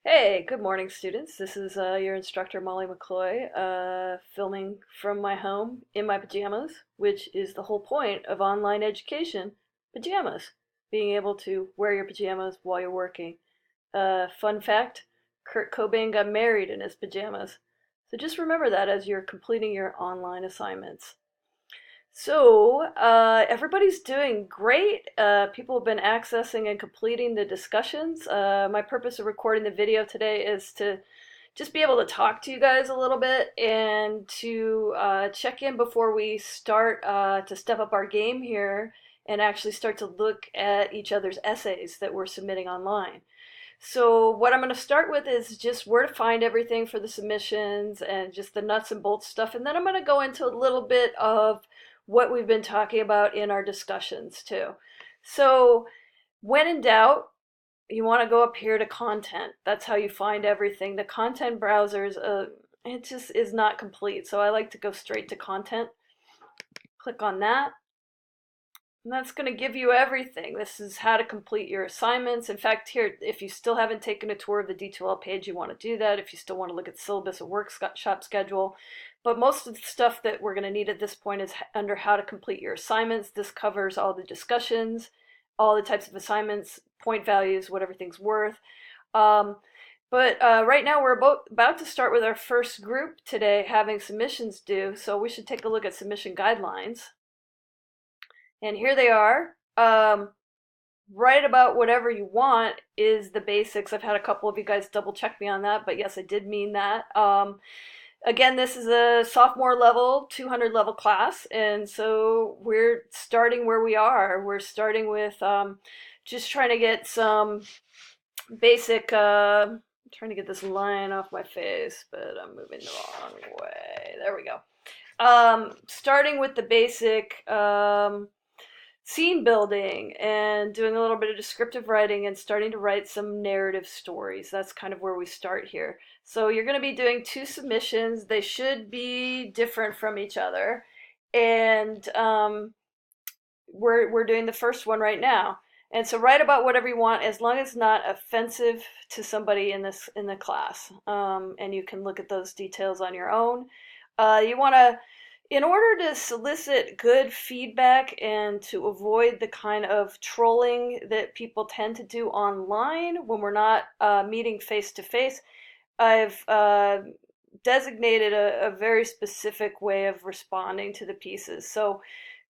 Hey, good morning, students. This is your instructor, Molly McCloy, filming from my home in my pajamas, which is the whole point of online education, pajamas. Being able to wear your pajamas while you're working. Fun fact, Kurt Cobain got married in his pajamas. So just remember that as you're completing your online assignments. Everybody's doing great. People have been accessing and completing the discussions. My purpose of recording the video today is to just be able to talk to you guys a little bit and to check in before we start to step up our game here and actually start to look at each other's essays that we're submitting online. So what I'm going to start with is just where to find everything for the submissions and just the nuts and bolts stuff. And then I'm going to go into a little bit of what we've been talking about in our discussions too. So when in doubt, you want to go up here to content. That's how you find everything. The content browsers, it just is not complete. So I like to go straight to content. Click on that. And that's going to give you everything. This is how to complete your assignments. In fact, here, if you still haven't taken a tour of the D2L page, you want to do that. If you still want to look at syllabus or workshop schedule. But most of the stuff that we're going to need at this point is under how to complete your assignments. This covers all the discussions, all the types of assignments, point values, what everything's worth. But right now we're about to start with our first group today having submissions due. So we should take a look at submission guidelines. And here they are. Write about whatever you want is the basics. I've had a couple of you guys double check me on that, but yes, I did mean that. Again, this is a sophomore level, 200 level class, and so we're starting where we are. We're starting with just trying to get some basic. I'm trying to get this line off my face, but I'm moving the wrong way. There we go. Starting with the basic. Scene building and doing a little bit of descriptive writing and starting to write some narrative stories. That's kind of where we start here. So you're going to be doing two submissions. They should be different from each other. And we're doing the first one right now. And so write about whatever you want as long as it's not offensive to somebody in the class. And you can look at those details on your own. You want to in order to solicit good feedback and to avoid the kind of trolling that people tend to do online when we're not meeting face to face, I've designated a very specific way of responding to the pieces. So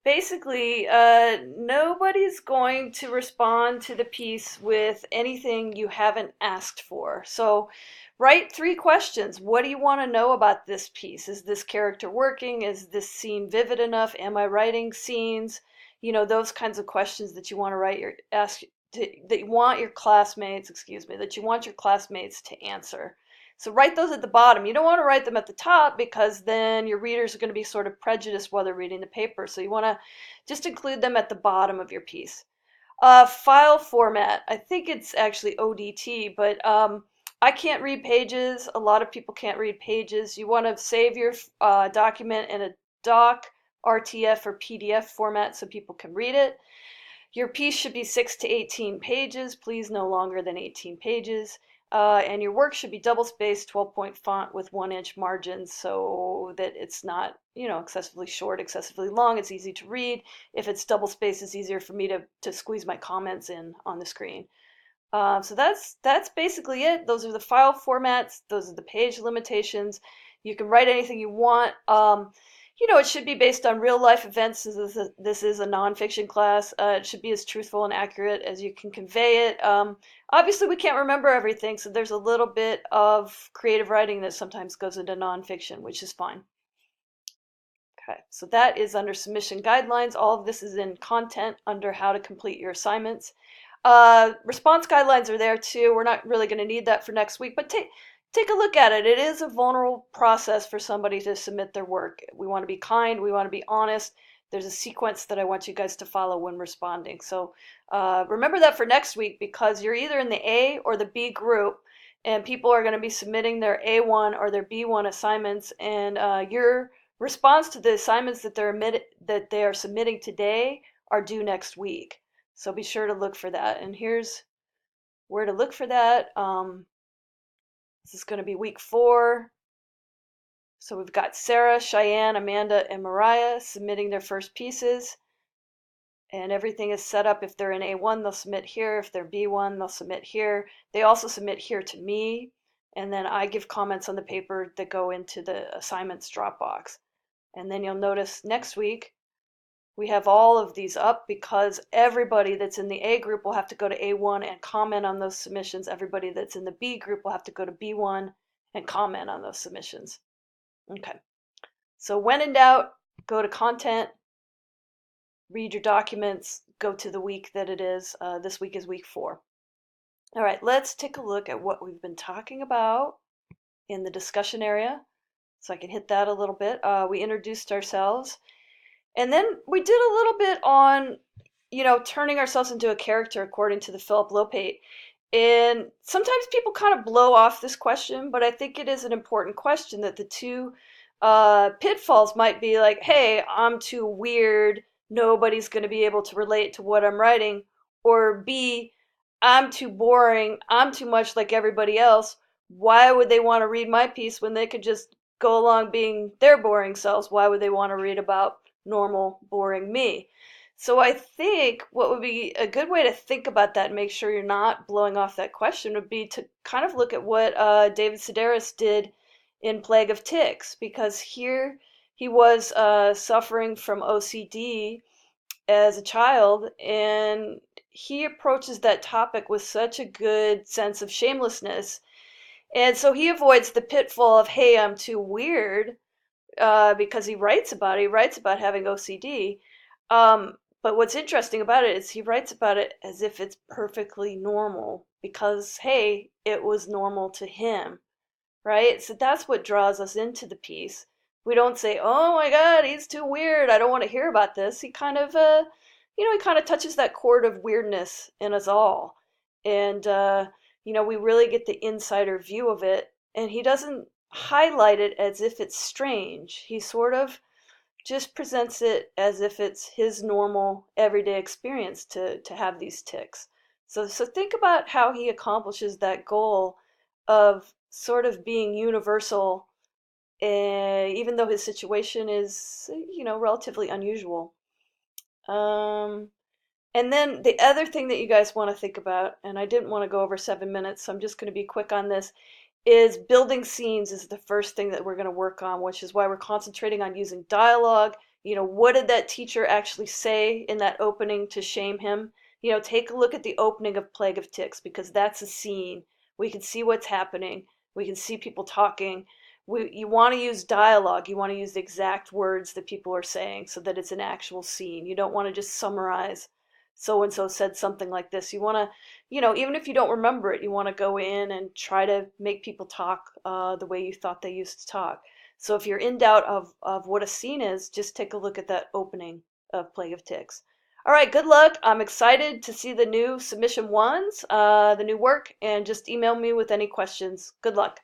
basically, nobody's going to respond to the piece with anything you haven't asked for. So write three questions. What do you want to know about this piece? Is this character working? Is this scene vivid enough? Am I writing scenes? You know, those kinds of questions that you want to that you want your classmates, that you want your classmates to answer. So write those at the bottom. You don't want to write them at the top because then your readers are going to be sort of prejudiced while they're reading the paper. So you want to just include them at the bottom of your piece. File format. I think it's actually ODT, but I can't read pages. A lot of people can't read pages. You want to save your document in a doc, RTF, or PDF format so people can read it. Your piece should be 6 to 18 pages, please no longer than 18 pages. And your work should be double-spaced, 12-point font with 1-inch margins so that it's not, excessively short, excessively long. It's easy to read. If it's double-spaced, it's easier for me to squeeze my comments in on the screen. So that's basically it. Those are the file formats. Those are the page limitations. You can write anything you want. It should be based on real life events. This is a nonfiction class. It should be as truthful and accurate as you can convey it. Obviously, we can't remember everything, so there's a little bit of creative writing that sometimes goes into nonfiction, which is fine. Okay, so that is under submission guidelines. All of this is in content under how to complete your assignments. Response guidelines are there too. We're not really going to need that for next week, but take a look at it. It is a vulnerable process for somebody to submit their work. We want to be kind. We want to be honest. There's a sequence that I want you guys to follow when responding. So remember that for next week because you're either in the A or the B group, and people are going to be submitting their A1 or their B1 assignments, and your response to the assignments that they are submitting today are due next week. So be sure to look for that. And here's where to look for that. This is going to be week 4. So we've got Sarah, Cheyenne, Amanda, and Mariah submitting their first pieces. And everything is set up. If they're in A1, they'll submit here. If they're B1, they'll submit here. They also submit here to me. And then I give comments on the paper that go into the assignments Dropbox. And then you'll notice next week, we have all of these up because everybody that's in the A group will have to go to A1 and comment on those submissions. Everybody that's in the B group will have to go to B1 and comment on those submissions. Okay. So when in doubt, go to content, read your documents, go to the week that it is. This week is week 4. All right, let's take a look at what we've been talking about in the discussion area. So I can hit that a little bit. We introduced ourselves. And then we did a little bit on, turning ourselves into a character according to the Philip Lopate. And sometimes people kind of blow off this question, but I think it is an important question that the two pitfalls might be like, hey, I'm too weird. Nobody's going to be able to relate to what I'm writing. Or B, I'm too boring. I'm too much like everybody else. Why would they want to read my piece when they could just go along being their boring selves? Why would they want to read about normal, boring me? So I think what would be a good way to think about that and make sure you're not blowing off that question would be to kind of look at what David Sedaris did in Plague of Ticks, because here he was suffering from OCD as a child, and he approaches that topic with such a good sense of shamelessness. And so he avoids the pitfall of, hey, I'm too weird, because he writes about it. He writes about having OCD. But what's interesting about it is he writes about it as if it's perfectly normal because, hey, it was normal to him, right? So that's what draws us into the piece. We don't say, oh my God, he's too weird. I don't want to hear about this. He kind of, he kind of touches that chord of weirdness in us all. And, we really get the insider view of it. And he doesn't highlight it as if it's strange. He sort of just presents it as if it's his normal everyday experience to have these tics. So think about how he accomplishes that goal of sort of being universal, even though his situation is, relatively unusual. And then the other thing that you guys want to think about, and I didn't want to go over 7 minutes, so I'm just going to be quick on this, is building scenes is the first thing that we're going to work on, which is why we're concentrating on using dialogue. What did that teacher actually say in that opening to shame him? Take a look at the opening of Plague of Ticks, because that's a scene. We can see what's happening. We can see people talking. You want to use dialogue. You want to use the exact words that people are saying so that it's an actual scene. You don't want to just summarize so and so said something like this. You want to, even if you don't remember it, you want to go in and try to make people talk the way you thought they used to talk. So if you're in doubt of what a scene is, just take a look at that opening of Plague of Ticks. All right, good luck. I'm excited to see the new submission ones, the new work, and just email me with any questions. Good luck.